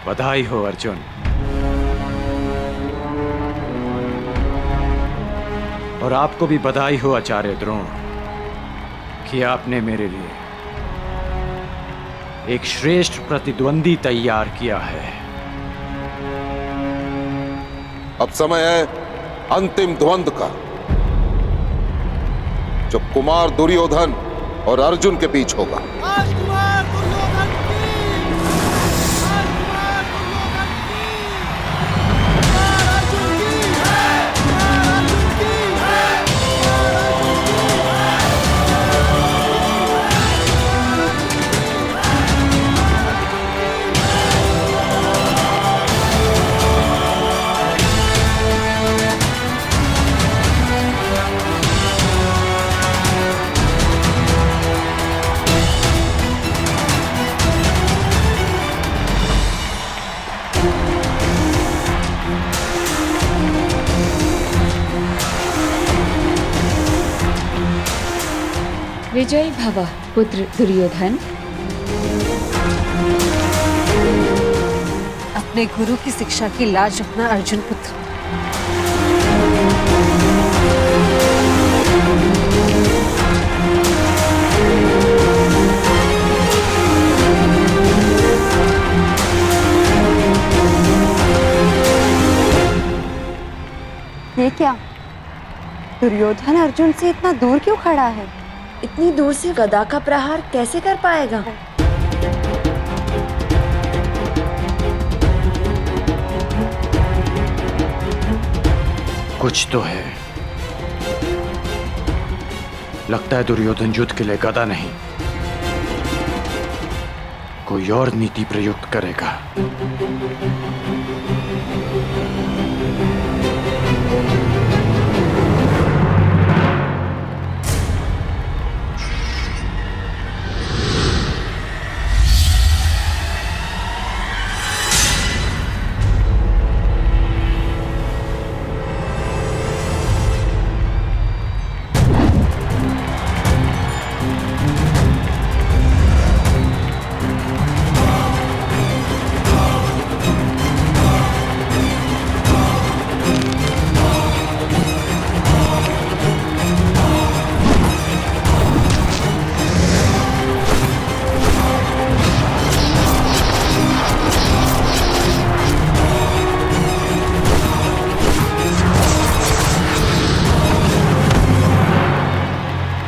बधाई हो अर्जुन। और आपको भी बधाई हो आचार्य द्रोण कि आपने मेरे लिए एक श्रेष्ठ प्रतिद्वंदी तैयार किया है। अब समय है अंतिम द्वंद का, जो कुमार दुर्योधन और अर्जुन के बीच होगा। राजकुमार दुर्योधन की! राजकुमार दुर्योधन की! कुमार अर्जुन की! कुमार अर्जुन की! कुमार विजयी भव पुत्र दुर्योधन। अपने गुरु की शिक्षा की लाज रखना अर्जुन पुत्र। ये क्या? दुर्योधन अर्जुन से इतना दूर क्यों खड़ा है? इतनी दूर से गदा का प्रहार कैसे कर पाएगा? कुछ तो है। लगता है दुर्योधन युद्ध के लिए गदा नहीं, कोई और नीति प्रयुक्त करेगा।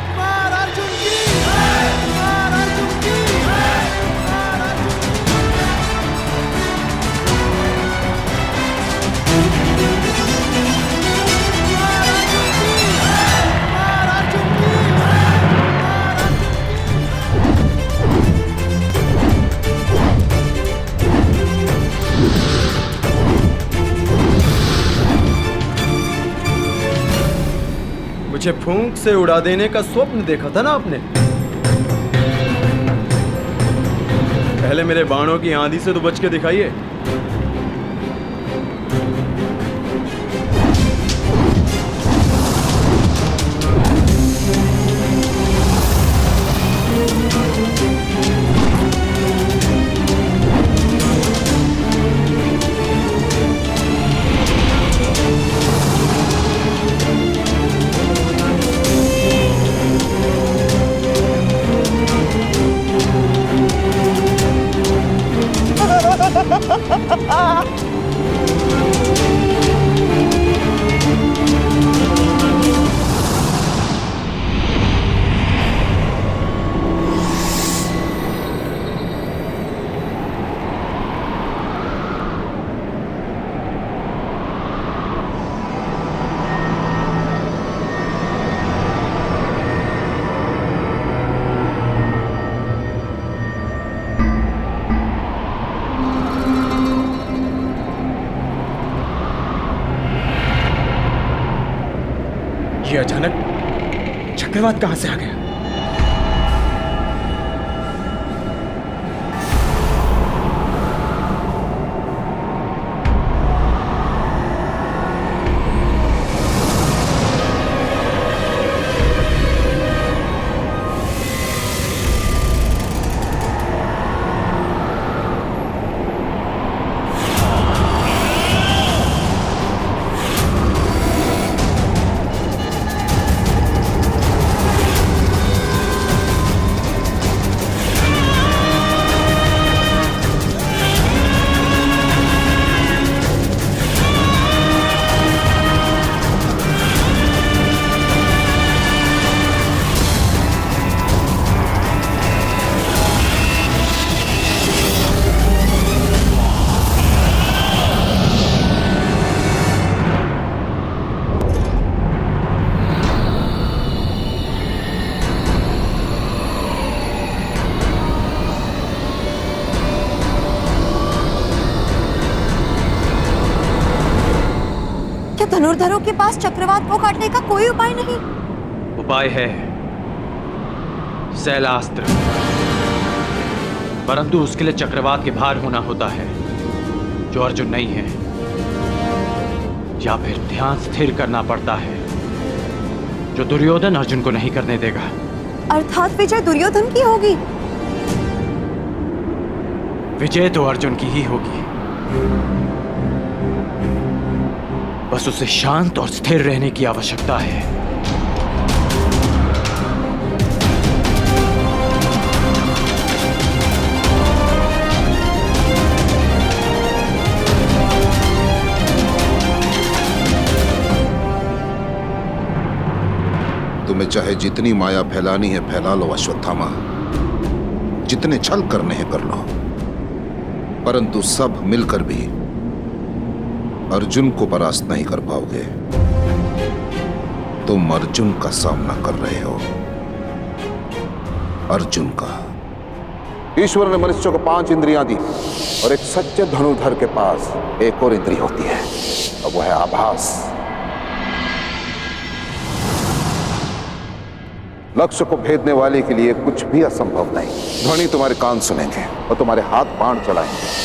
कुमार अर्जुन की! कुमार अर्जुन की! कुमार अर्जुन कुमार अर्जुन की! कुमार अर्जुन की! मुझे फूंक से उड़ा देने का स्वप्न देखा था ना आपने? पहले मेरे बाणों की आंधी से तो बच के दिखाइए। ये अचानक चक्रवात कहां से आ गया? धनुर्धरों के पास चक्रवात को काटने का कोई उपाय नहीं? उपाय है शैलास्त्र, परंतु उसके लिए चक्रवात के भार होना होता है जो अर्जुन नहीं है, या फिर ध्यान स्थिर करना पड़ता है जो दुर्योधन अर्जुन को नहीं करने देगा। अर्थात विजय दुर्योधन की होगी। विजय तो अर्जुन की ही होगी, बस उसे शांत और स्थिर रहने की आवश्यकता है। तुम्हें चाहे जितनी माया फैलानी है फैला लो अश्वत्थामा, जितने छल करने हैं कर लो, परंतु सब मिलकर भी अर्जुन को परास्त नहीं कर पाओगे। तुम अर्जुन का सामना कर रहे हो, अर्जुन का। ईश्वर ने मनुष्य को 5 इंद्रियां दी और एक सच्चे धनुर्धर के पास एक और इंद्रिय होती है, और वो है आभास। लक्ष्य को भेदने वाले के लिए कुछ भी असंभव नहीं। ध्वनि तुम्हारे कान सुनेंगे और तुम्हारे हाथ बाण चलाएंगे।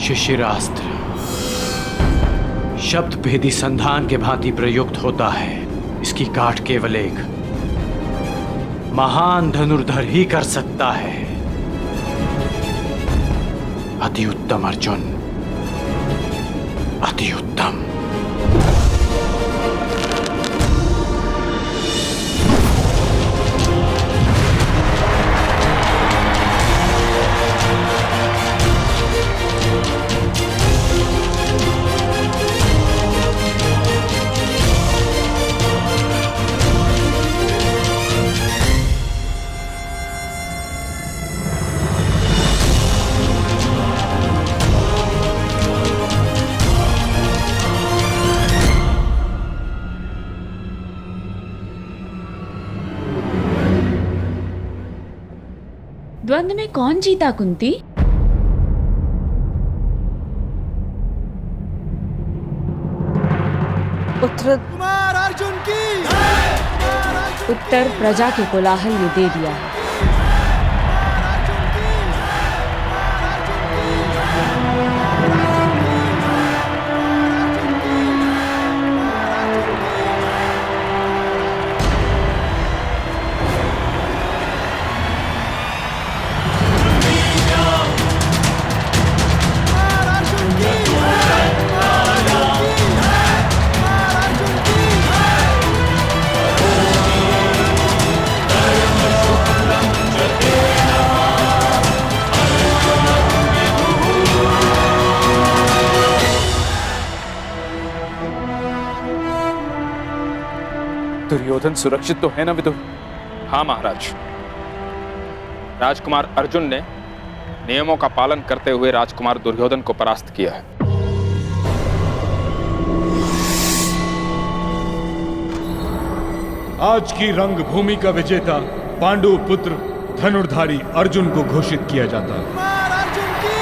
शिशिरास्त्र शब्द भेदी संधान के भांति प्रयुक्त होता है। इसकी काट केवल एक महान धनुर्धर ही कर सकता है। अति उत्तम अर्जुन, अति उत्तम। द्वंद्व में कौन जीता कुंती? कुमार अर्जुन की उत्तर प्रजा के कोलाहल ने दे दिया है। दुर्योधन सुरक्षित तो है ना विदुर? हाँ महाराज, राजकुमार अर्जुन ने नियमों का पालन करते हुए राजकुमार दुर्योधन को परास्त किया है। आज की रंगभूमि का विजेता पांडु पुत्र धनुर्धारी अर्जुन को घोषित किया जाता है। कुमार अर्जुन की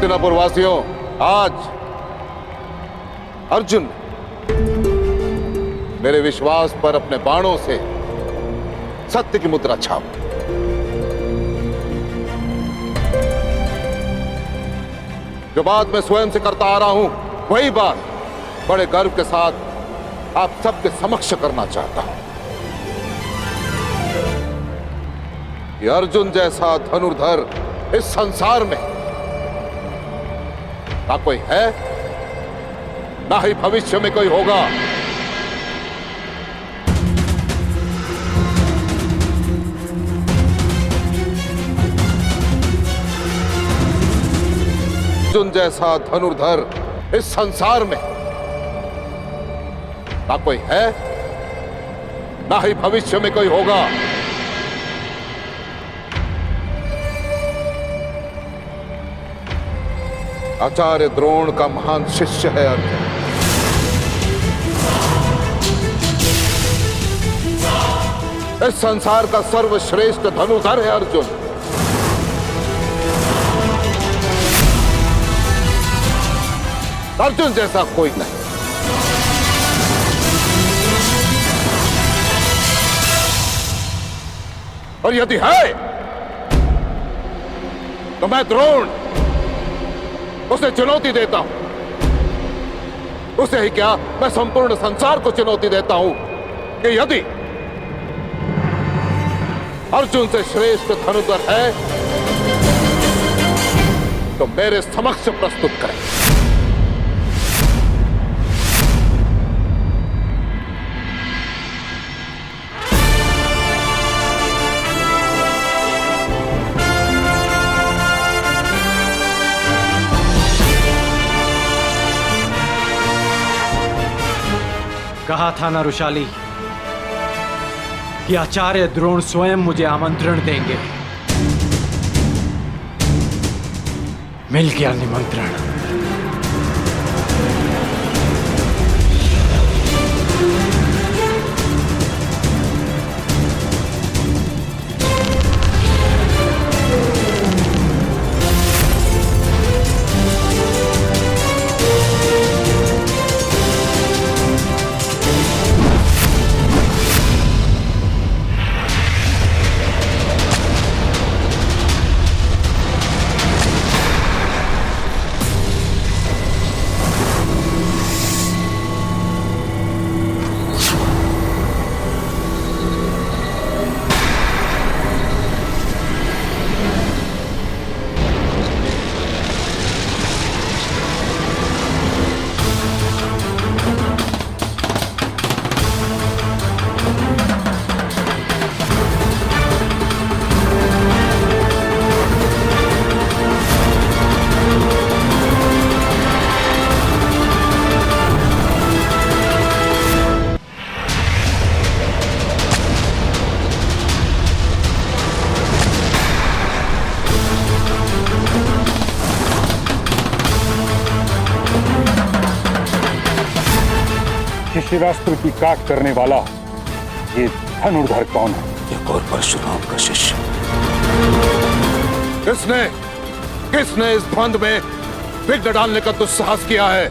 हस्तिनापुर वासियों, आज अर्जुन मेरे विश्वास पर अपने बाणों से सत्य की मुद्रा छाप। जो बात मैं स्वयं से करता आ रहा हूं, वही बात बड़े गर्व के साथ आप सबके समक्ष करना चाहता हूं कि अर्जुन जैसा धनुर्धर इस संसार में ना कोई है, ना ही भविष्य में कोई होगा। अर्जुन जैसा धनुर्धर इस संसार में ना कोई है, ना ही भविष्य में कोई होगा। आचार्य द्रोण का महान शिष्य है अर्जुन। इस संसार का सर्वश्रेष्ठ धनुर्धर है अर्जुन। अर्जुन जैसा कोई नहीं। और यदि है तो मैं द्रोण उसे चुनौती देता हूं। उसे ही क्या, मैं संपूर्ण संसार को चुनौती देता हूं कि यदि अर्जुन से श्रेष्ठ धनुर्धर है तो मेरे समक्ष प्रस्तुत करें। कहा था ना रुशाली कि आचार्य द्रोण स्वयं मुझे आमंत्रण देंगे। मिल गया निमंत्रण। शिशिरास्त्र की काट करने वाला ये धनुर्धर कौन है? एक और परशुराम का शिष्य। किसने इस द्वंद में विघ्न डालने का दुस्साहस किया है?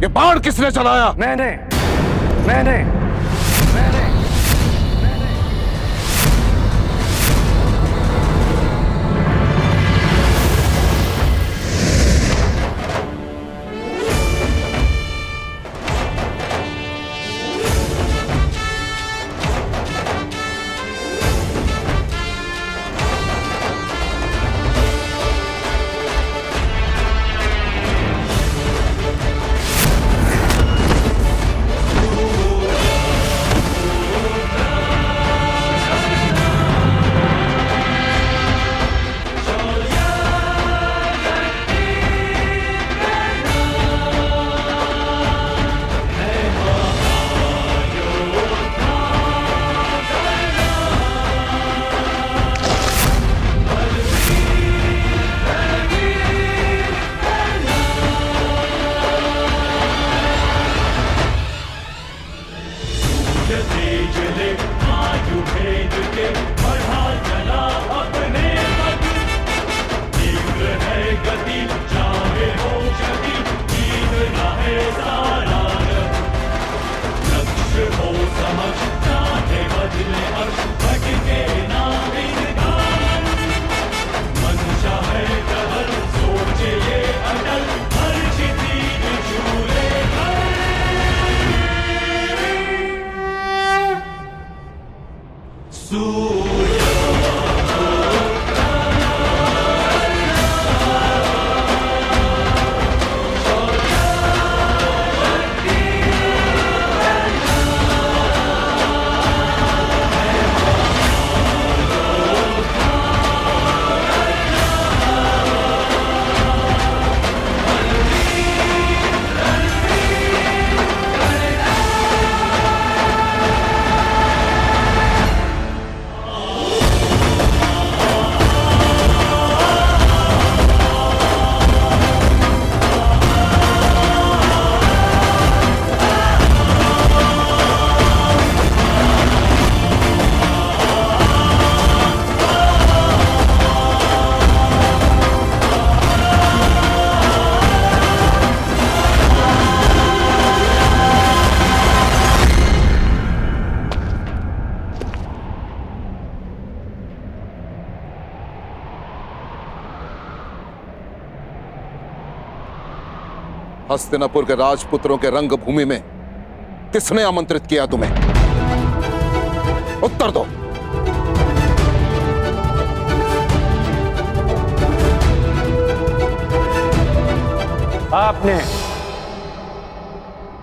ये बाण किसने चलाया? मैंने भेद के बढ़ा चला अपने पद, तीव्र हस्तिनापुर के राजपुत्रों के रंगभूमि में किसने आमंत्रित किया तुम्हें? उत्तर दो।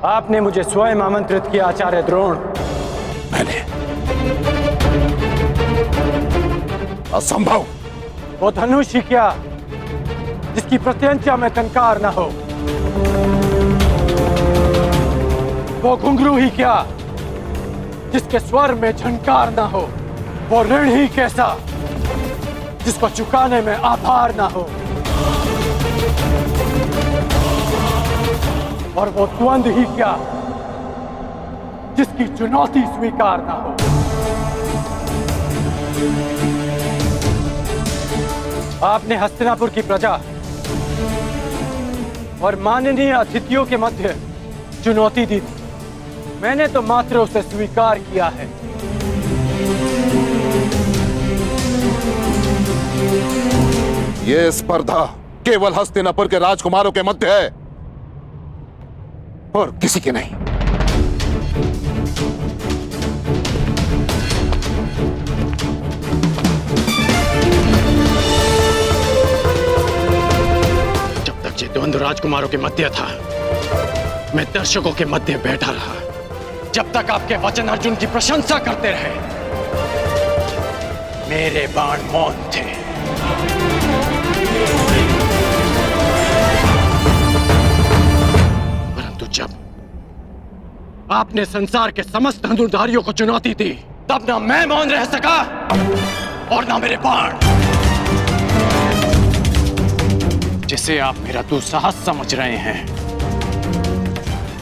आपने मुझे स्वयं आमंत्रित किया आचार्य द्रोण। मैंने? असंभव। वो धनुष ही क्या जिसकी प्रत्यंचा में टंकार न हो, वो घुंघरू ही क्या जिसके स्वर में झंकार ना हो, वो ऋण ही कैसा जिसको चुकाने में आभार ना हो, और वो द्वंद ही क्या जिसकी चुनौती स्वीकार ना हो। आपने हस्तिनापुर की प्रजा और माननीय अतिथियों के मध्य चुनौती दी, मैंने तो मात्र उसे स्वीकार किया है। यह स्पर्धा केवल हस्तिनापुर के राजकुमारों के मध्य है और किसी के नहीं। जब तक ये द्वंद्व राजकुमारों के मध्य था, मैं दर्शकों के मध्य बैठा रहा। जब तक आपके वचन अर्जुन की प्रशंसा करते रहे, मेरे बाण मौन थे। परंतु जब आपने संसार के समस्त धनुर्धारियों को चुनौती दी, तब ना मैं मौन रह सका और ना मेरे बाण। जिसे आप मेरा दुस्साहस समझ रहे हैं,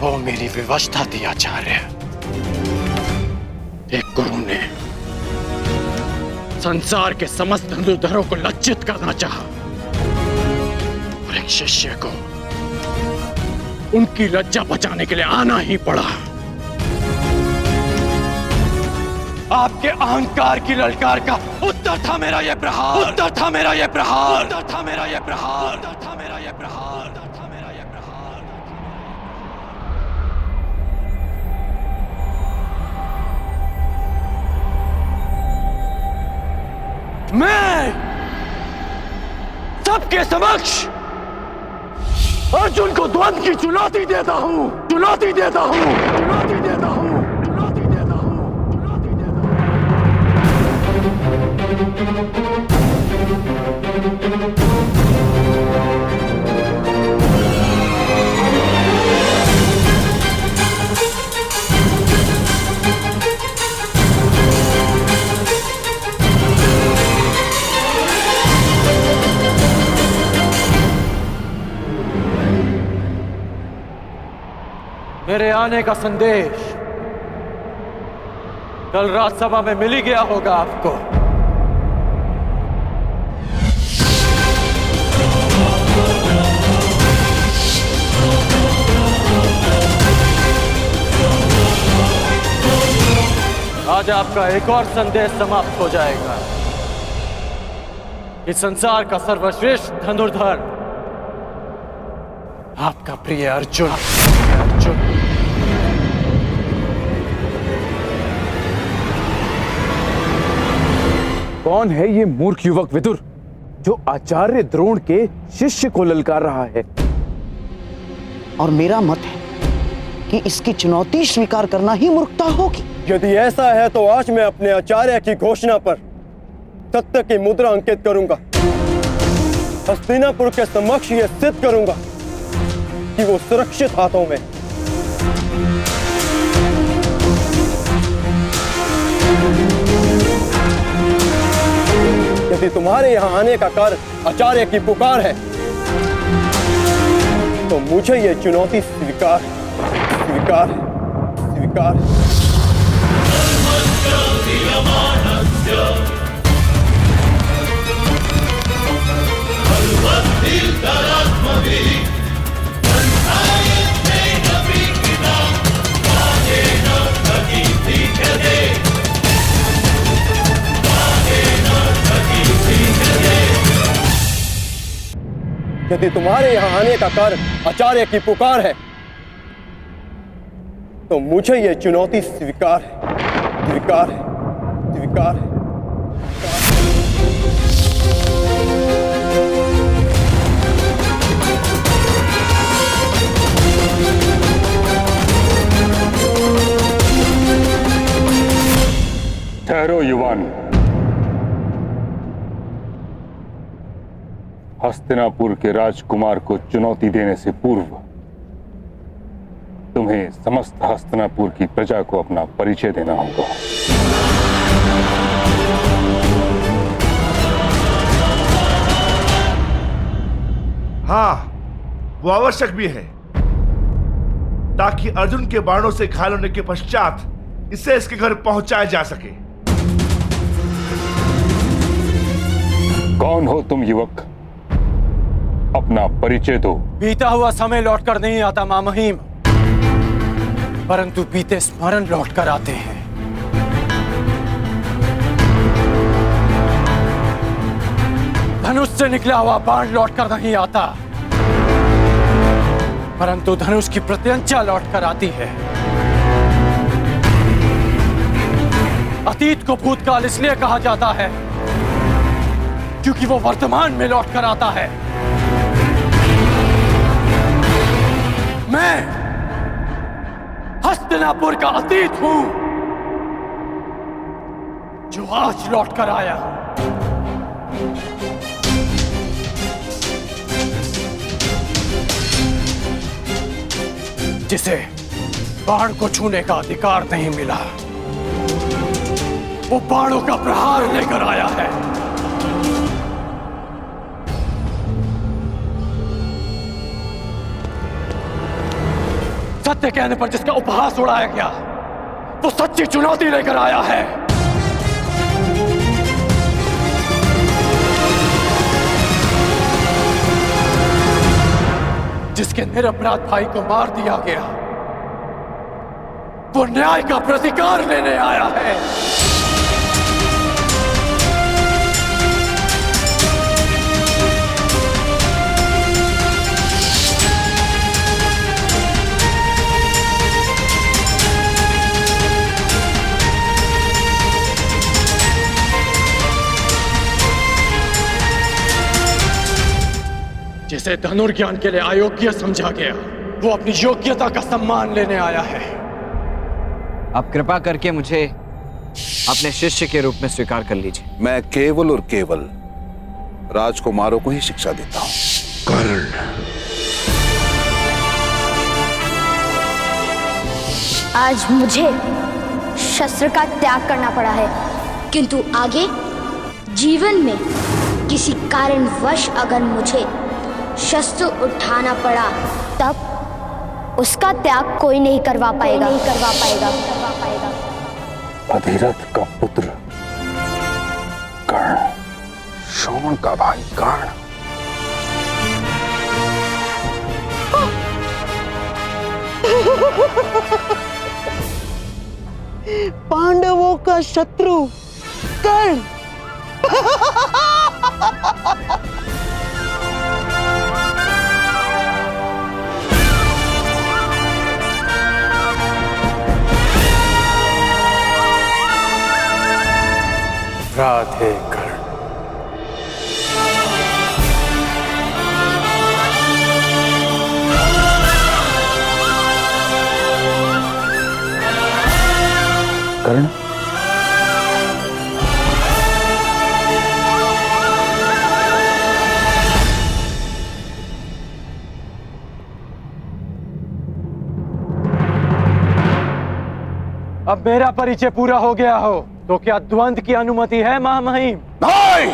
वो मेरी विवशता थी आचार्य। एक गुरु ने संसार के समस्त धनुर्धरों को लज्जित करना चाहा और एक शिष्य को उनकी लज्जा बचाने के लिए आना ही पड़ा। आपके अहंकार की ललकार का उत्तर था मेरा यह प्रहार, उत्तर था मेरा यह प्रहार, उत्तर था मेरा यह प्रहार, उत्तर था मेरा यह प्रहार, उत्तर था मेरा यह प्रहार। मैं सबके समक्ष अर्जुन को द्वंद्व की चुनौती देता हूं, चुनौती देता हूं, चुनौती देता हूं, चुनौती देता हूं, चुनौती देता मेरे आने का संदेश कल राजसभा में मिल ही गया होगा आपको। आज आपका एक और संदेश समाप्त हो जाएगा कि संसार का सर्वश्रेष्ठ धनुर्धर आपका प्रिय अर्जुन। कौन है ये मूर्ख युवक विदुर जो आचार्य द्रोण के शिष्य को ललकार रहा है? और मेरा मत है कि इसकी चुनौती स्वीकार करना ही मूर्खता होगी। यदि ऐसा है तो आज मैं अपने आचार्य की घोषणा पर सत्य की मुद्रा अंकित करूंगा। हस्तिनापुर के समक्ष यह सिद्ध करूंगा कि वो सुरक्षित हाथों में। यदि तुम्हारे यहां आने का कारण आचार्य की पुकार है तो मुझे यह चुनौती स्वीकार स्वीकार स्वीकार। यदि तुम्हारे यहां आने का कारण आचार्य की पुकार है तो मुझे यह चुनौती स्वीकार है स्वीकार है स्वीकार है। ठहरो युवान, हस्तिनापुर के राजकुमार को चुनौती देने से पूर्व तुम्हें समस्त हस्तिनापुर की प्रजा को अपना परिचय देना होगा। हाँ, वो आवश्यक भी है ताकि अर्जुन के बाणों से घायल होने के पश्चात इसे इसके घर पहुंचाया जा सके। कौन हो तुम युवक? अपना परिचय दो। बीता हुआ समय लौटकर नहीं आता मां महिम, परंतु बीते स्मरण लौटकर आते हैं। धनुष से निकला हुआ बाण लौटकर नहीं आता, परंतु धनुष की प्रत्यंचा लौटकर आती है। अतीत को भूतकाल इसलिए कहा जाता है क्योंकि वो वर्तमान में लौटकर आता है। मैं हस्तिनापुर का अतीत हूं जो आज लौटकर आया हूं। जिसे बाण को छूने का अधिकार नहीं मिला, वो बाणों का प्रहार लेकर आया है। सत्य कहने पर जिसका उपहास उड़ाया गया, वो सच्ची चुनौती लेकर आया है। जिसके निरपराध भाई को मार दिया गया, वो न्याय का प्रतिकार लेने आया है। जिसे धनुर्ज्ञान के लिए अयोग्य समझा गया, वो अपनी योग्यता का सम्मान लेने आया है। आप कृपा करके मुझे अपने शिष्य के रूप में स्वीकार कर लीजिए। मैं केवल और केवल राजकुमारों को ही शिक्षा देता हूं। कर्ण, आज मुझे शस्त्र का त्याग करना पड़ा है, किंतु आगे जीवन में किसी कारणवश अगर मुझे शस्त्र उठाना पड़ा, तब उसका त्याग कोई नहीं करवा पाएगा। अधिरथ का पुत्र कर्ण, शोण का भाई कर्ण, पांडवों का शत्रु कर्ण। राधे कर्ण। कर्ण, अब मेरा परिचय पूरा हो गया हो तो क्या द्वंद्व की अनुमति है महामहिम? नहीं!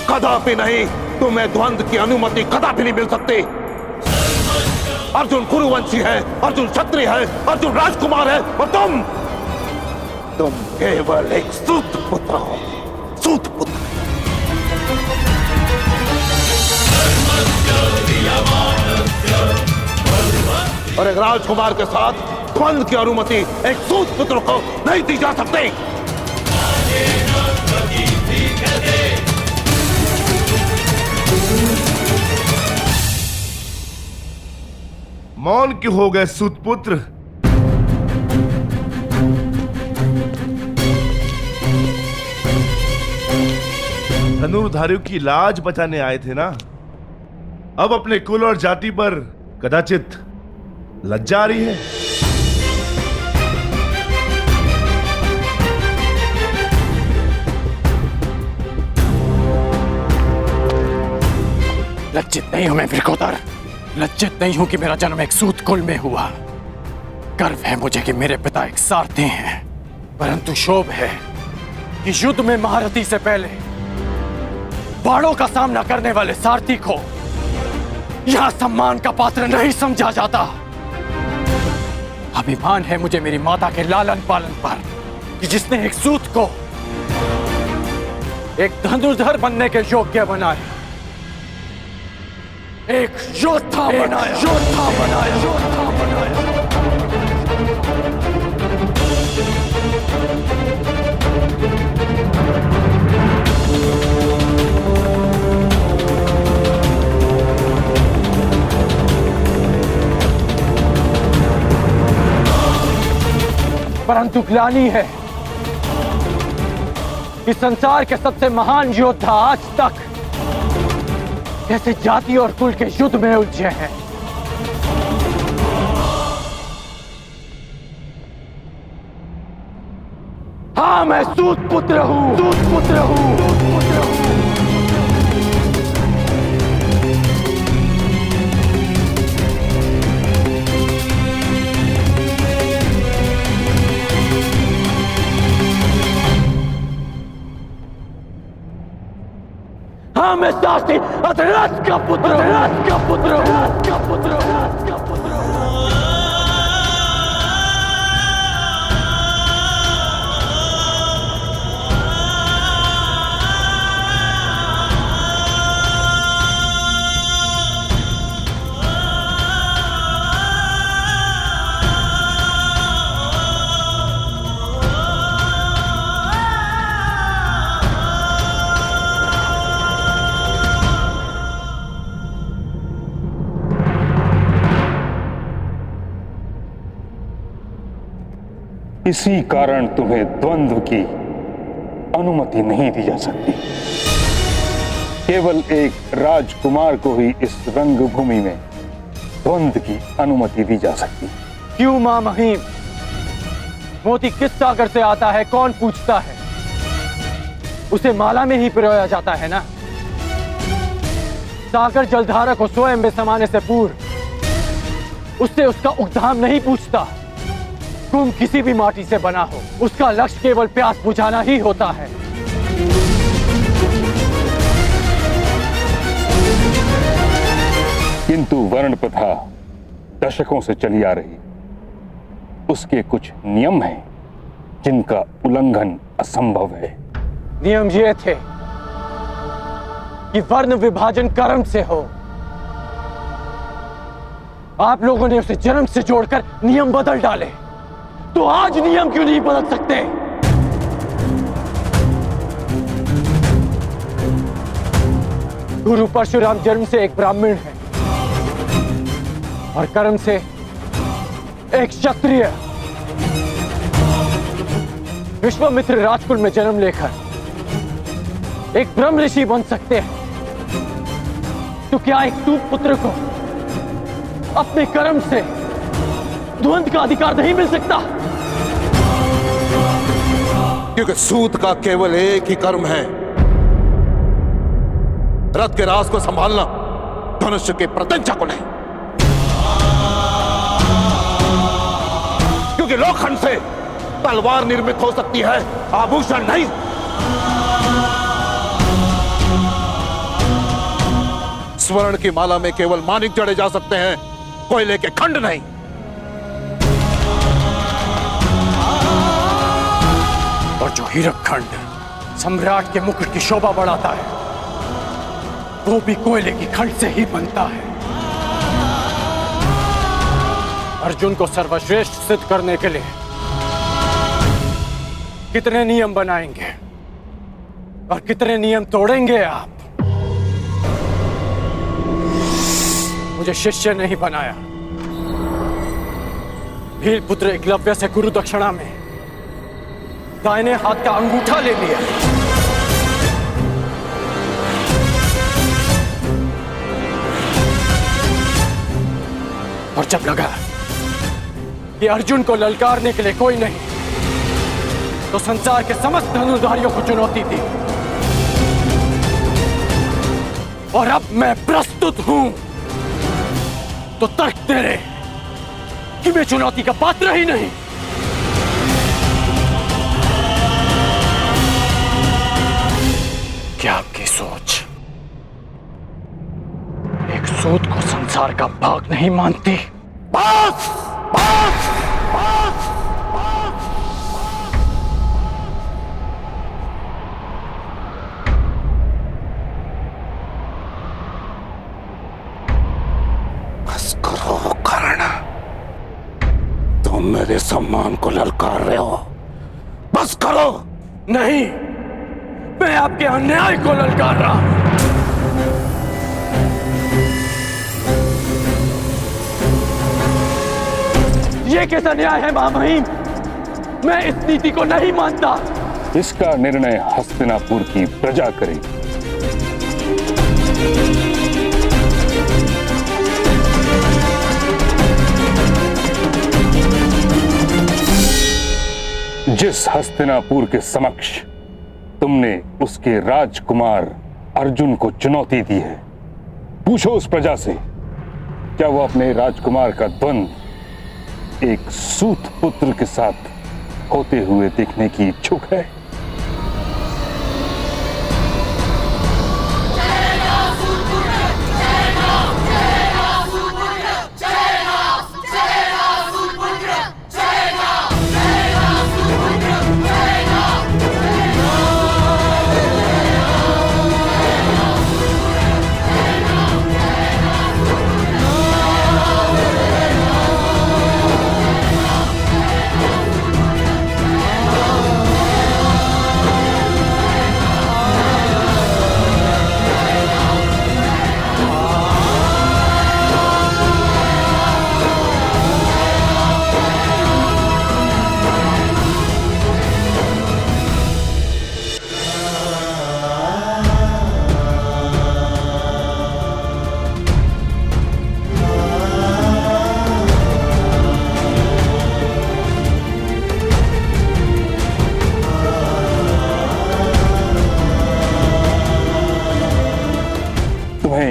कदापि नहीं। तुम्हें द्वंद्व की अनुमति कदापि नहीं मिल सकती। अर्जुन कुरुवंशी है, अर्जुन क्षत्रिय है, अर्जुन राजकुमार है और तुम केवल एक सूत पुत्र हो। सूत पुत्र। और एक राजकुमार के साथ द्वंद्व की अनुमति एक सूत पुत्र को नहीं दी जा सकती। मौन क्यों हो गए सूतपुत्र? धनुर्धारियों की लाज बचाने आए थे ना? अब अपने कुल और जाति पर कदाचित लज्जा आ रही है। लज्जित नहीं हूं मैं वृकोदर। लज्जित नहीं हूं कि मेरा जन्म एक सूत कुल में हुआ। गर्व है मुझे कि मेरे पिता एक सारथी हैं, परंतु शोभ है कि युद्ध में महारथी से पहले बाणों का सामना करने वाले सारथी को यहां सम्मान का पात्र नहीं समझा जाता। अभिमान है मुझे मेरी माता के लालन पालन पर कि जिसने एक सूत को एक धनुर्धर बनने के योग्य बनाया, एक योद्धा बनाया, योद्धा बनाया, योद्धा बनाया। परंतु ग्लानि है कि संसार के सबसे महान योद्धा आज तक जैसे जाति और कुल के युद्ध में उलझे हैं। हाँ, मैं सूत पुत्र हूं, सूत पुत्र हूं, सूत पुत्र हूं। हाँ, मैं साथी अधराज का पुत्र हूं, अधराज का पुत्र हूं, अधराज का पुत्र हूं, अधराज का पुत्र हूं। इसी कारण तुम्हें द्वंद्व की अनुमति नहीं दी जा सकती। केवल एक राजकुमार को ही इस रंगभूमि में द्वंद्व की अनुमति दी जा सकती। क्यों मां महिम? मोती किस सागर से आता है कौन पूछता है? उसे माला में ही पिरोया जाता है ना। सागर जलधारा को स्वयं में समाने से पूर्व उससे उसका उद्धाम नहीं पूछता। कुंभ किसी भी माटी से बना हो, उसका लक्ष्य केवल प्यास बुझाना ही होता है। किंतु वर्ण प्रथा दशकों से चली आ रही, उसके कुछ नियम हैं जिनका उल्लंघन असंभव है। नियम ये थे कि वर्ण विभाजन कर्म से हो, आप लोगों ने उसे जन्म से जोड़कर नियम बदल डाले, तो आज नियम क्यों नहीं बदल सकते? गुरु परशुराम जन्म से एक ब्राह्मण है और कर्म से एक क्षत्रिय। विश्वामित्र राजकुल में जन्म लेकर एक ब्रह्म ऋषि बन सकते हैं, तो क्या एक सूत पुत्र को अपने कर्म से द्वंद का अधिकार नहीं मिल सकता? क्योंकि सूत का केवल एक ही कर्म है, रथ के राज को संभालना, धनुष के प्रत्यंचा को नहीं। क्योंकि लोखंड से तलवार निर्मित हो सकती है, आभूषण नहीं। स्वर्ण की माला में केवल मानिक जड़े जा सकते हैं, कोयले के खंड नहीं। और जो हीरक खंड सम्राट के मुकुट की शोभा बढ़ाता है, वो भी कोयले की खंड से ही बनता है। अर्जुन को सर्वश्रेष्ठ सिद्ध करने के लिए कितने नियम बनाएंगे और कितने नियम तोड़ेंगे आप? मुझे शिष्य नहीं बनाया, भील पुत्र एकलव्य से गुरु दक्षिणा में दाहिने हाथ का अंगूठा ले लिया। और जब लगा कि अर्जुन को ललकारने के लिए कोई नहीं, तो संसार के समस्त धनुर्धारियों को चुनौती दी। और अब मैं प्रस्तुत हूं, तो तर्क तेरे कि मैं चुनौती का पात्र ही नहीं। क्या आपकी सोच एक सूत को संसार का भाग नहीं मानती? बस! बस! बस! बस करो कर्ण, तुम मेरे सम्मान को ललकार रहे हो। बस करो। नहीं, मैं आपके अन्याय को ललकार रहा हूं। ये कैसा न्याय है महामहिम? मैं इस नीति को नहीं मानता। इसका निर्णय हस्तिनापुर की प्रजा करेगी। जिस हस्तिनापुर के समक्ष तुमने उसके राजकुमार अर्जुन को चुनौती दी है, पूछो उस प्रजा से, क्या वो अपने राजकुमार का द्वंद एक सूत पुत्र के साथ होते हुए देखने की इच्छुक है?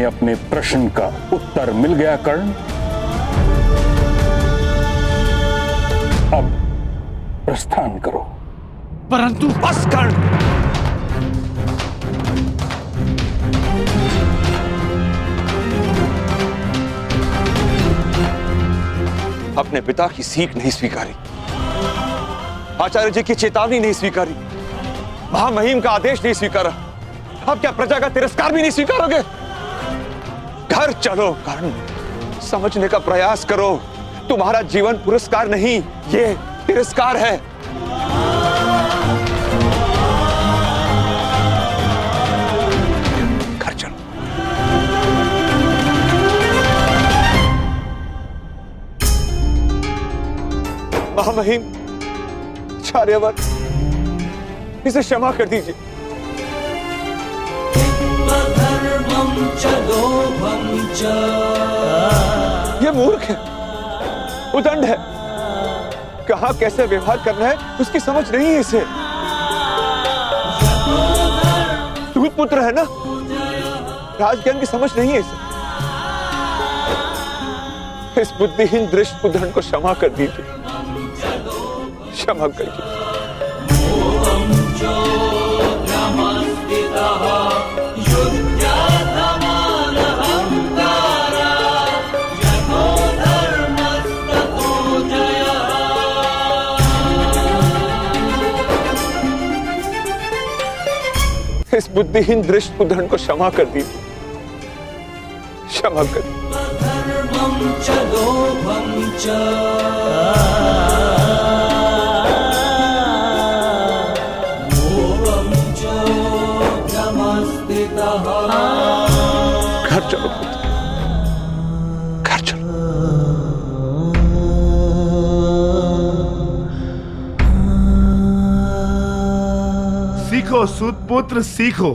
अपने प्रश्न का उत्तर मिल गया कर्ण? अब प्रस्थान करो। परंतु बस कर्ण, अपने पिता की सीख नहीं स्वीकारी, आचार्य जी की चेतावनी नहीं स्वीकारी, महामहिम का आदेश नहीं स्वीकारा, अब क्या प्रजा का तिरस्कार भी नहीं स्वीकारोगे? घर चलो कर्ण, समझने का प्रयास करो। तुम्हारा जीवन पुरस्कार नहीं, ये तिरस्कार है। घर चलो। महामहिम आचार्यवर, इसे क्षमा कर दीजिए। ये मूर्ख है, उदंड है, कहां कैसे व्यवहार करना है उसकी समझ नहीं है इसे। दूत पुत्र है ना, राजज्ञान की समझ नहीं है इसे। इस बुद्धिहीन दृष्ट उदंड को क्षमा कर दीजिए, क्षमा करिए। इस बुद्धिहीन दृष्ट उदंड को क्षमा कर दीजिए, क्षमा करिए। घर चलो पुत्र, घर चलो। सीखो सूत पुत्र, सीखो।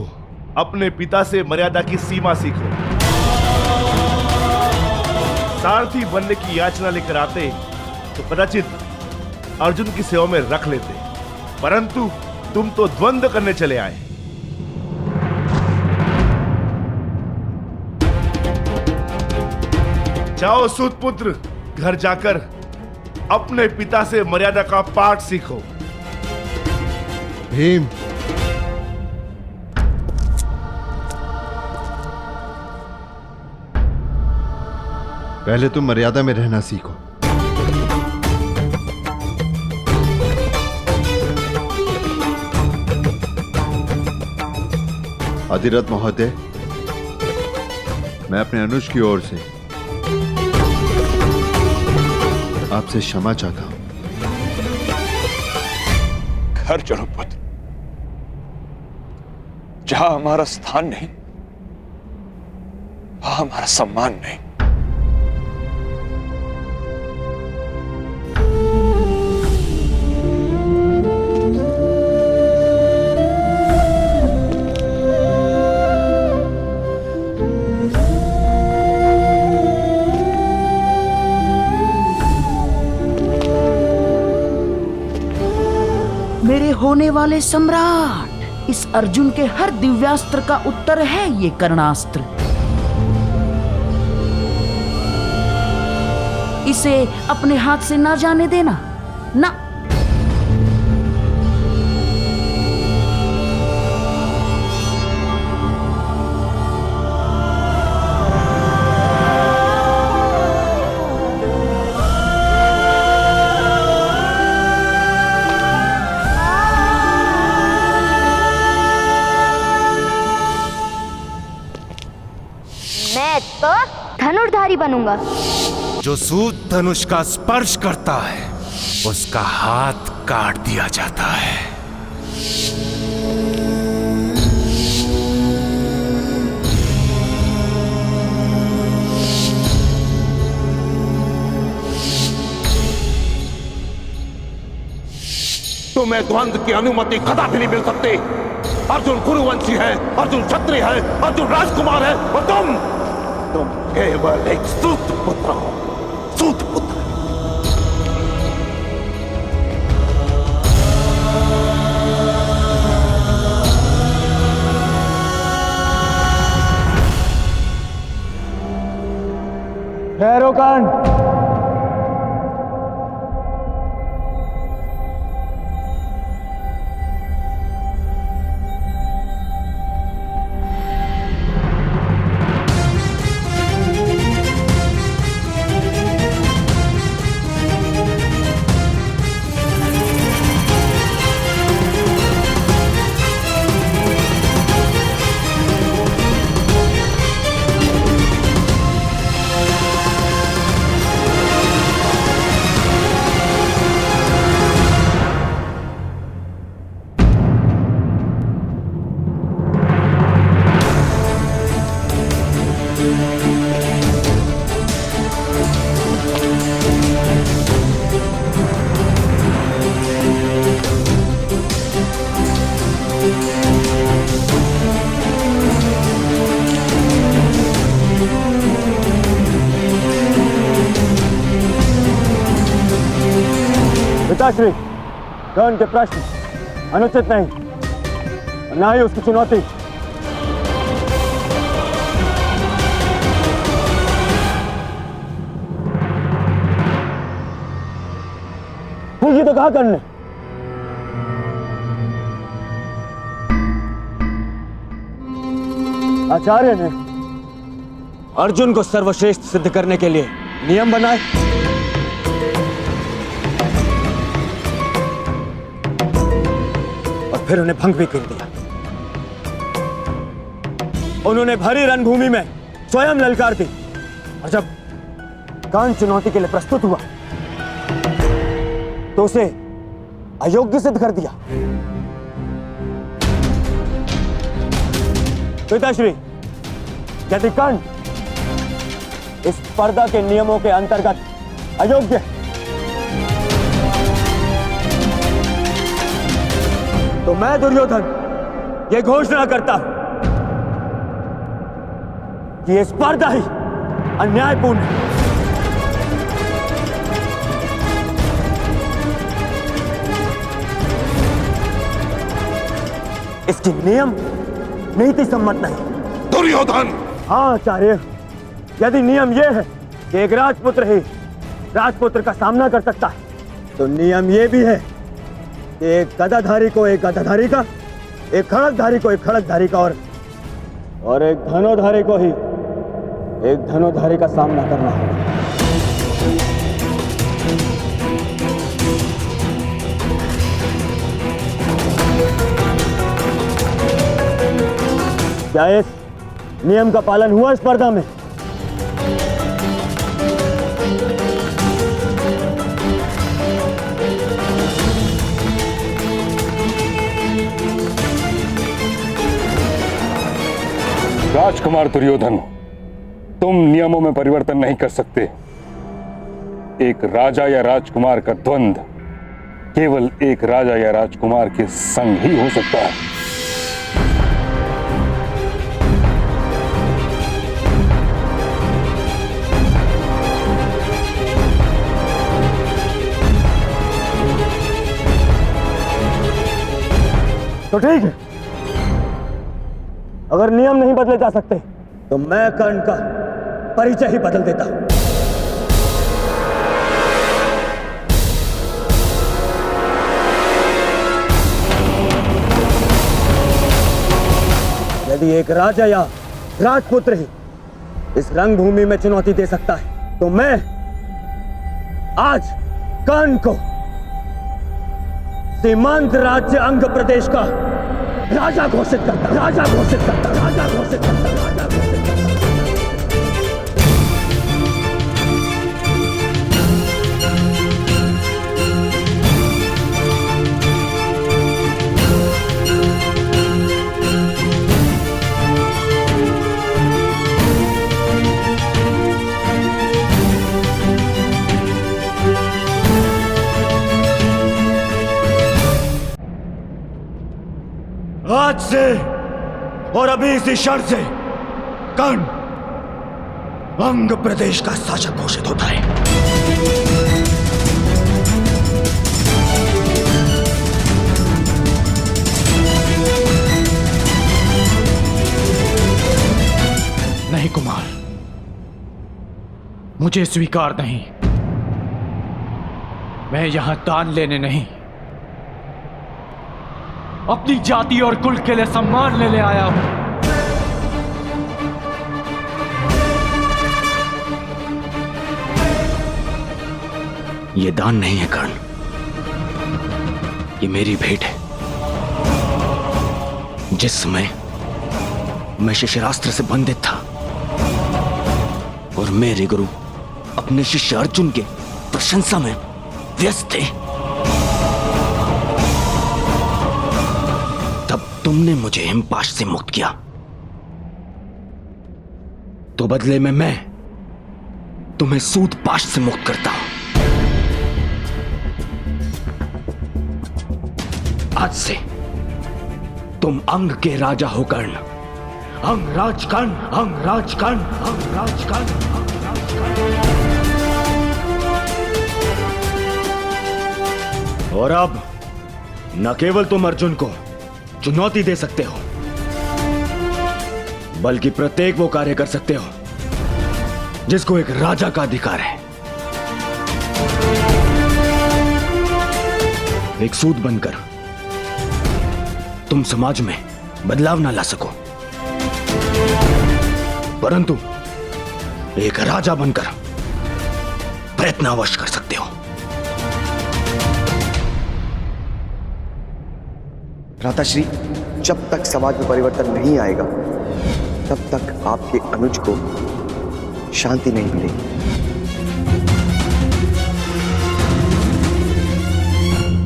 अपने पिता से मर्यादा की सीमा सीखो। सारथी बनने की याचना लेकर आते तो कदाचित अर्जुन की सेवा में रख लेते, परंतु तुम तो द्वंद्व करने चले आए। जाओ सूत पुत्र, घर जाकर अपने पिता से मर्यादा का पाठ सीखो। भीम, पहले तुम मर्यादा में रहना सीखो। अधिरथ महोदय, मैं अपने अनुज की ओर से आपसे क्षमा चाहता हूं। घर चलो पुत्र, जहां हमारा स्थान नहीं, वहां हमारा सम्मान नहीं। मेरे होने वाले सम्राट, इस अर्जुन के हर दिव्यास्त्र का उत्तर है ये कर्णास्त्र। इसे अपने हाथ से ना जाने देना, ना। मैं तो धनुर्धारी बनूंगा। जो सूत धनुष का स्पर्श करता है उसका हाथ काट दिया जाता है। तुम्हें द्वंद्व की अनुमति कदापि नहीं मिल सकती। अर्जुन कुरुवंशी है, अर्जुन क्षत्रिय है, अर्जुन राजकुमार है, और तुम केवल एक सूत पुत्र हो, सूत पुत्र। भैरवकांड। पिताश्री, कर्ण के प्रश्न अनुचित नहीं और ना ही उसकी चुनौती। ये तो कहा कर्ण ने। आचार्य ने अर्जुन को सर्वश्रेष्ठ सिद्ध करने के लिए नियम बनाए, और फिर उन्हें भंग भी कर दिया। उन्होंने भरी रणभूमि में स्वयं ललकार दी, और जब कर्ण चुनौती के लिए प्रस्तुत हुआ तो उसे अयोग्य सिद्ध कर दिया। पिताश्री, यदि कर्ण इस स्पर्धा के नियमों के अंतर्गत अयोग्य है, तो मैं दुर्योधन ये घोषणा करता हूं कि यह स्पर्धा ही अन्यायपूर्ण है। इसकी नियम नीति सम्मत नहीं। दुर्योधन! हाँ आचार्य, यदि नियम यह है कि एक राजपुत्र ही राजपुत्र का सामना कर सकता है, तो नियम यह भी है कि एक गदाधारी को एक गदाधारी का, एक खड़गधारी को एक खड़गधारी का, और एक धनुर्धारी को ही एक धनुर्धारी का सामना करना होगा। क्या इस नियम का पालन हुआ स्पर्धा में? राजकुमार दुर्योधन, तुम नियमों में परिवर्तन नहीं कर सकते। एक राजा या राजकुमार का द्वंद्व केवल एक राजा या राजकुमार के संग ही हो सकता है। तो ठीक है, अगर नियम नहीं बदले जा सकते तो मैं कर्ण का परिचय ही बदल देता हूं। यदि एक राजा या राजपुत्र ही इस रंगभूमि में चुनौती दे सकता है, तो मैं आज कर्ण को सीमांत राज्य अंग प्रदेश का राजा घोषित करता, राजा घोषित करता, राजा घोषित करता, राजा घोषित करता। आज से और अभी इसी क्षण से कर्ण अंग प्रदेश का शासक घोषित होता है। नहीं कुमार, मुझे स्वीकार नहीं। मैं यहां दान लेने नहीं, अपनी जाति और कुल के लिए सम्मान लेने आया हूं। ये दान नहीं है कर्ण, ये मेरी भेंट है। जिस समय मैं शिष्यरास्त्र से बंधित था और मेरे गुरु अपने शिष्य अर्जुन के प्रशंसा में व्यस्त थे, तब तुमने मुझे हिमपाश से मुक्त किया, तो बदले में मैं तुम्हें सूतपाश से मुक्त करता हूं। आज से तुम अंग के राजा हो कर्ण, अंगराज कर्ण, अंगराज कर्ण, अंगराज कर्ण, अंगराज कर्ण। और अब न केवल तुम अर्जुन को चुनौती दे सकते हो, बल्कि प्रत्येक वो कार्य कर सकते हो जिसको एक राजा का अधिकार है। एक सूत बनकर तुम समाज में बदलाव ना ला सको, परंतु एक राजा बनकर प्रयत्न अवश्य कर सकते हो। भ्राताश्री, जब तक समाज में परिवर्तन नहीं आएगा तब तक आपके अनुज को शांति नहीं मिलेगी।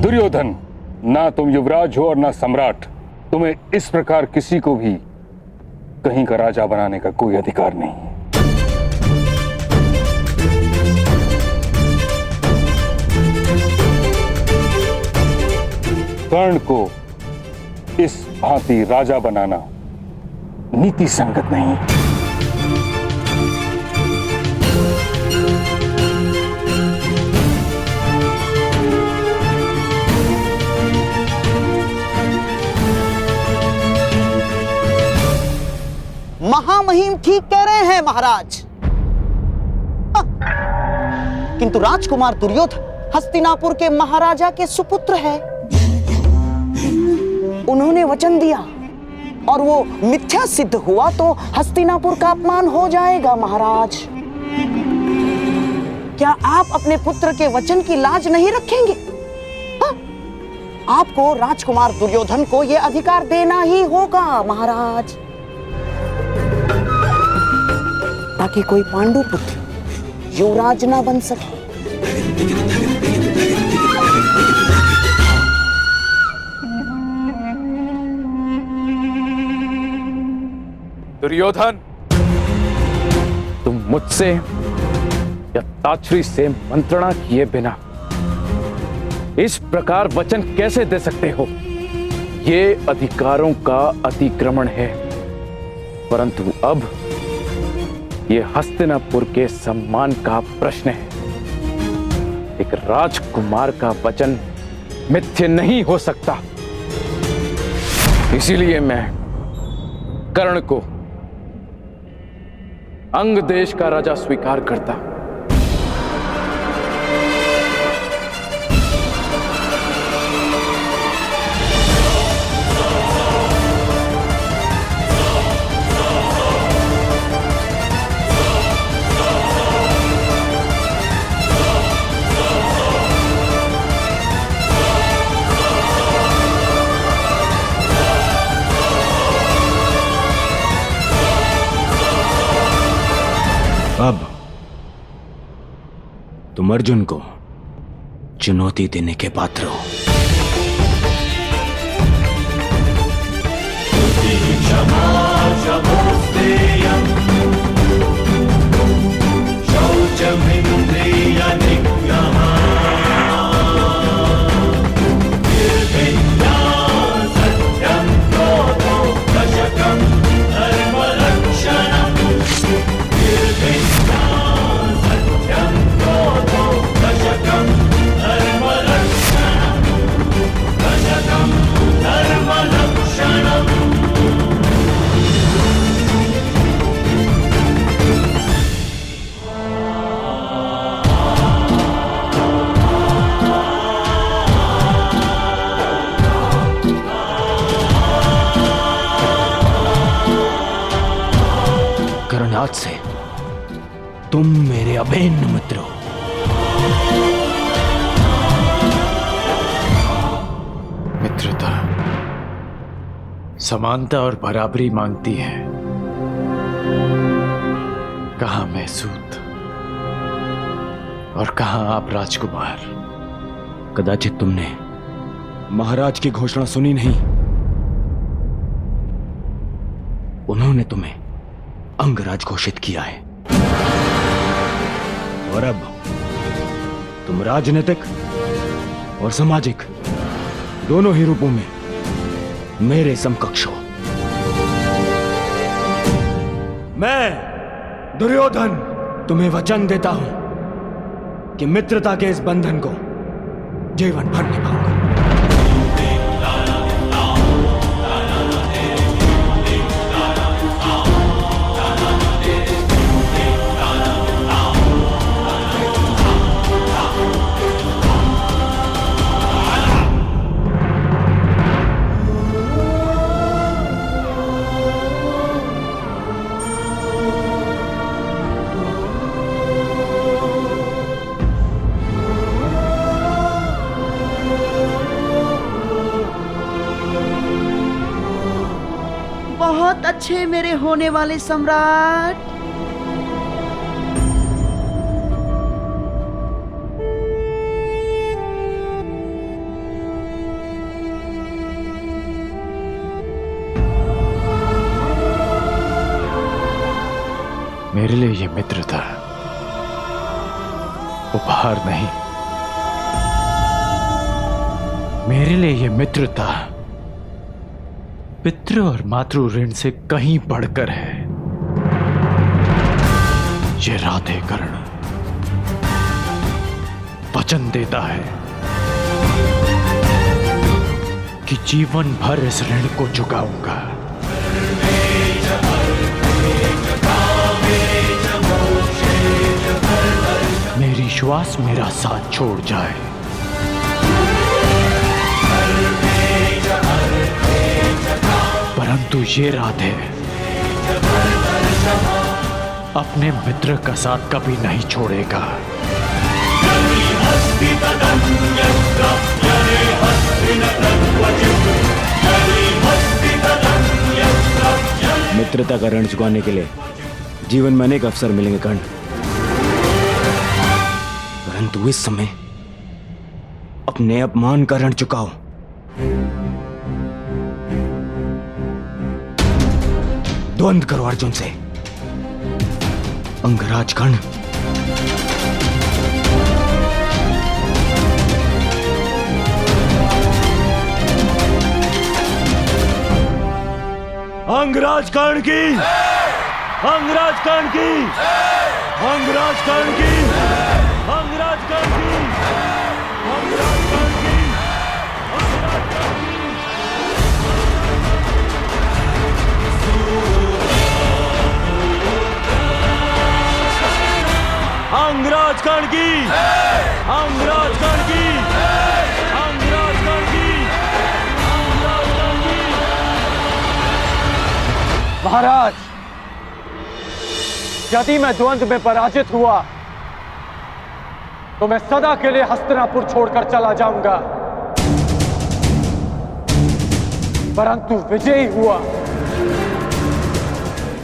दुर्योधन, ना तुम युवराज हो और ना सम्राट। तुम्हें इस प्रकार किसी को भी कहीं का राजा बनाने का कोई अधिकार नहीं। कर्ण को इस भांति राजा बनाना नीति संगत नहीं। महामहिम ठीक कह रहे हैं महाराज। किंतु राजकुमार दुर्योधन हस्तिनापुर के महाराजा के सुपुत्र है। उन्होंने वचन दिया और वो मिथ्या सिद्ध हुआ तो हस्तिनापुर का अपमान हो जाएगा महाराज। क्या आप अपने पुत्र के वचन की लाज नहीं रखेंगे? आपको राजकुमार दुर्योधन को यह अधिकार देना ही होगा महाराज, ताकि कोई पांडु पुत्र युवराज ना बन सके। दुर्योधन, तुम मुझसे या ताछरी से मंत्रणा किए बिना इस प्रकार वचन कैसे दे सकते हो? ये अधिकारों का अतिक्रमण है, परंतु अब ये हस्तिनापुर के सम्मान का प्रश्न है। एक राजकुमार का वचन मिथ्य नहीं हो सकता। इसीलिए मैं कर्ण को अंग देश का राजा स्वीकार करता। अब तुम अर्जुन को चुनौती देने के पात्र हो। आज से तुम मेरे अभिन्न मित्र हो। मित्रता समानता और बराबरी मांगती है। कहां मैं सूत और कहां आप राजकुमार? कदाचित तुमने महाराज की घोषणा सुनी नहीं। उन्होंने तुम्हें अंगराज घोषित किया है और अब तुम राजनीतिक और सामाजिक दोनों ही रूपों में मेरे समकक्ष हो। मैं दुर्योधन तुम्हें वचन देता हूं कि मित्रता के इस बंधन को जीवन भर निभाऊंगा। बहुत अच्छे मेरे होने वाले सम्राट। मेरे लिए ये मित्र था, उपहार नहीं। मेरे लिए ये मित्र था, पितृ और मातृ ऋण से कहीं बढ़कर है। ये राधे कर्ण वचन देता है कि जीवन भर इस ऋण को चुकाऊंगा। मेरी श्वास मेरा साथ छोड़ जाए, परंतु ये राधे अपने मित्र का साथ कभी नहीं छोड़ेगा। मित्रता का ऋण चुकाने के लिए जीवन में अनेक अवसर मिलेंगे कर्ण, परंतु इस समय अपने अपमान का ऋण चुकाओ। द्वंद्व करो अर्जुन से, अंगराज कर्ण। अंगराज कर्ण की, अंगराज कर्ण की, अंगराज कर्ण की, अंगराज कर्ण की, अंगराज कर्ण की, अंगराज कर्ण की, अंगराज कर्ण की, अंगराज कर्ण की, अंगराज कर्ण की। महाराज, यदि मैं द्वंद्व में पराजित हुआ तो मैं सदा के लिए हस्तिनापुर छोड़कर चला जाऊंगा, परंतु विजयी हुआ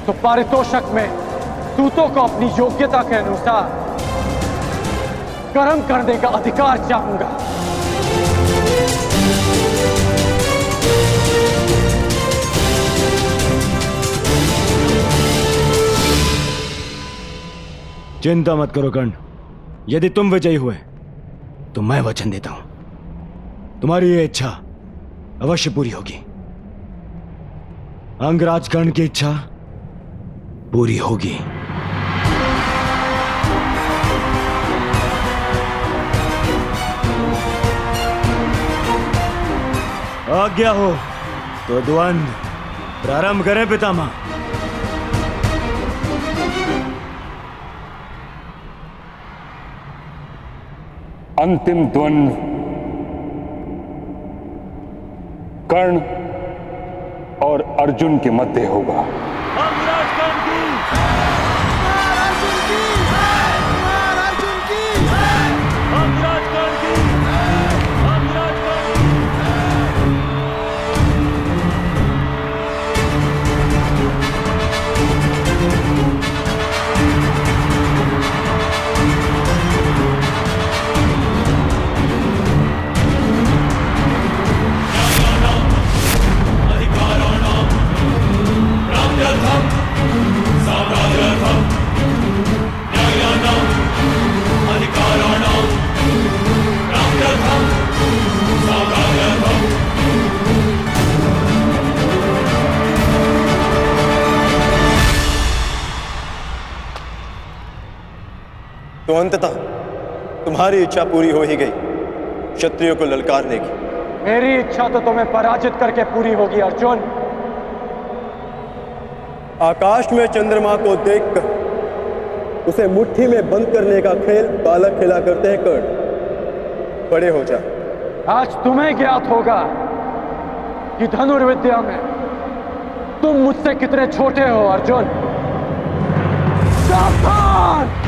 तो पारितोषिक में दूतों को अपनी योग्यता के अनुसार कर्म करने का अधिकार चाहूंगा। चिंता मत करो कर्ण, यदि तुम विजयी हुए तो मैं वचन देता हूं तुम्हारी ये इच्छा अवश्य पूरी होगी। अंगराज कर्ण की इच्छा पूरी होगी। आज्ञा हो तो द्वंद्व प्रारंभ करें पितामह। अंतिम द्वंद्व कर्ण और अर्जुन के मध्य होगा। अंगराज कर्ण की, अर्जुन की, अर्जुन की, अंगराज कर्ण की, अंगराज कर्ण की। तो अंततः तुम्हारी इच्छा पूरी हो ही गई, क्षत्रियों को ललकारने की। मेरी इच्छा तो तुम्हें पराजित करके पूरी होगी अर्जुन। आकाश में चंद्रमा को देखकर उसे मुट्ठी में बंद करने का खेल बालक खेला करते हैं कर्ण। बड़े हो जा। आज तुम्हें ज्ञात होगा कि धनुर्विद्या में तुम मुझसे कितने छोटे हो अर्जुन। सावधान!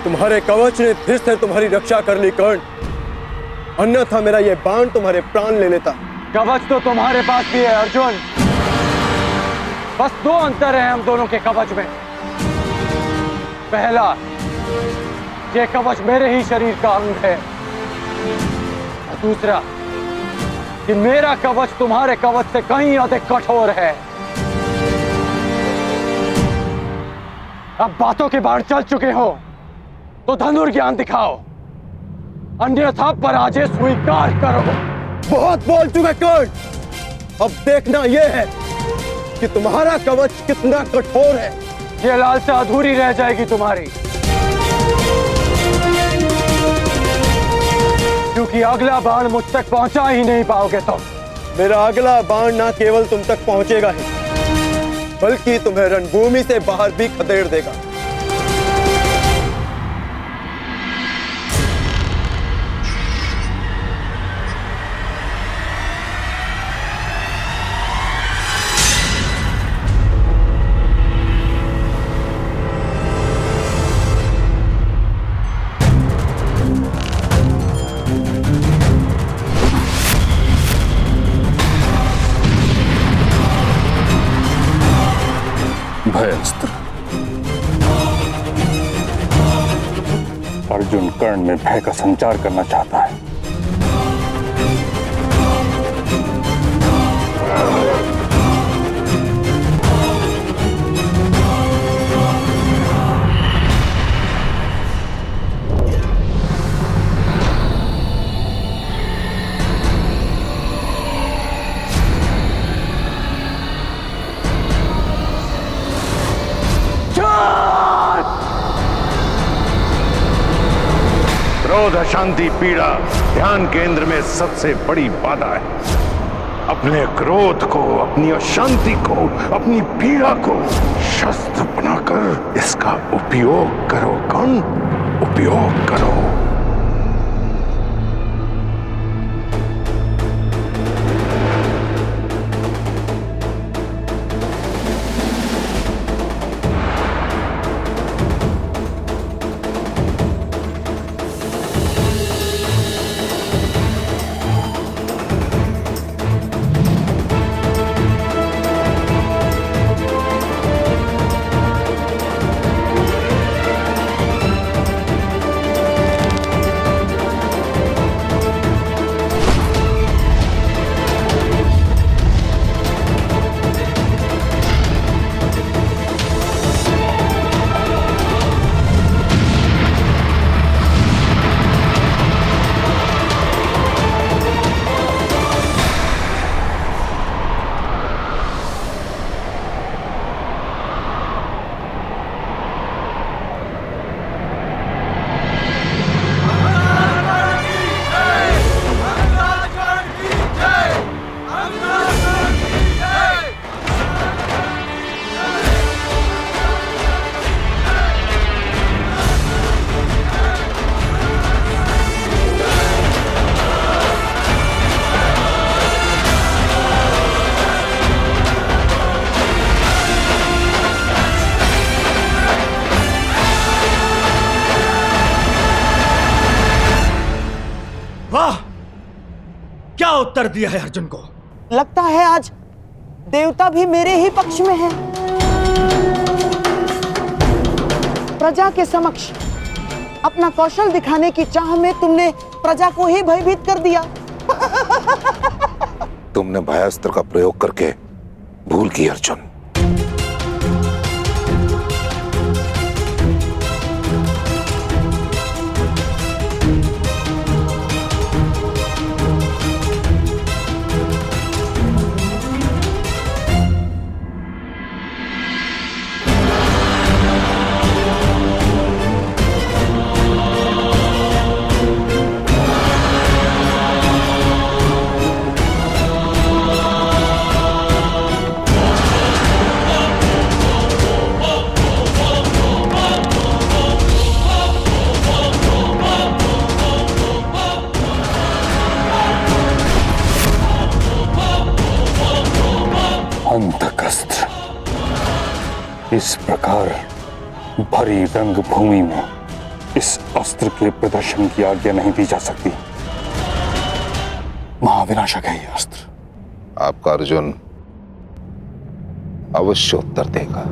तुम्हारे कवच ने फिर से तुम्हारी रक्षा कर ली कर्ण, अन्यथा मेरा ये बाण तुम्हारे प्राण ले लेता। कवच तो तुम्हारे पास भी है अर्जुन, बस दो अंतर है हम दोनों के कवच में। पहला, ये कवच मेरे ही शरीर का अंग है, और दूसरा कि मेरा कवच तुम्हारे कवच से कहीं अधिक कठोर है। अब बातों के बाढ़ चल चुके हो तो धनुर्ज्ञान दिखाओ, अन्यथा पराजय स्वीकार करो। बहुत बोल चुके कर्ण, अब देखना यह है कि तुम्हारा कवच कितना कठोर है। ये लालसा अधूरी रह जाएगी तुम्हारी, क्योंकि अगला बाण मुझ तक पहुंचा ही नहीं पाओगे तुम। मेरा अगला बाण ना केवल तुम तक पहुंचेगा ही, बल्कि तुम्हें रणभूमि से बाहर भी खदेड़ देगा। भयस्त्र। अर्जुन कर्ण में भय का संचार करना चाहता है। क्रोध, अशांति, पीड़ा ध्यान केंद्र में सबसे बड़ी बाधा है। अपने क्रोध को, अपनी अशांति को, अपनी पीड़ा को शस्त्र बनाकर इसका उपयोग करो कर्ण, उपयोग करो। वाह, क्या उत्तर दिया है अर्जुन को। लगता है आज देवता भी मेरे ही पक्ष में है। प्रजा के समक्ष अपना कौशल दिखाने की चाह में तुमने प्रजा को ही भयभीत कर दिया। तुमने भयास्त्र का प्रयोग करके भूल की अर्जुन। अंतकस्त्र। इस प्रकार भरी रंग भूमि में इस अस्त्र के प्रदर्शन की आज्ञा नहीं दी जा सकती। महाविनाशक है यह अस्त्र। आपका अर्जुन अवश्य उत्तर देगा।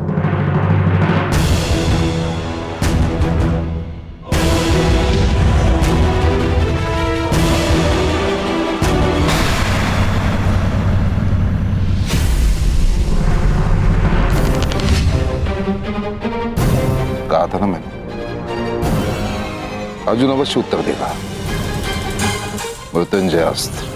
कहा था ना मैंने, अर्जुन अवश्य उत्तर देगा। मृत्युंजय अस्त्र।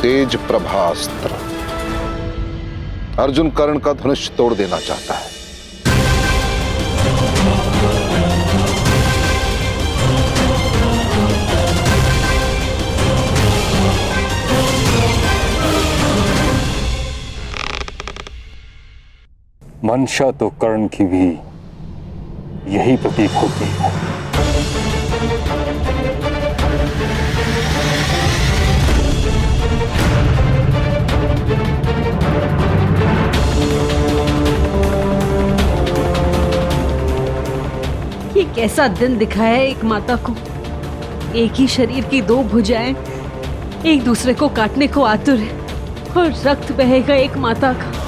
तेज प्रभास्त्र। अर्जुन कर्ण का धनुष तोड़ देना चाहता है। मंशा तो कर्ण की भी यही प्रतीक होती है। ये कैसा दिन दिखाया है एक माता को। एक ही शरीर की दो भुजाएं एक दूसरे को काटने को आतुर है और रक्त बहेगा एक माता का।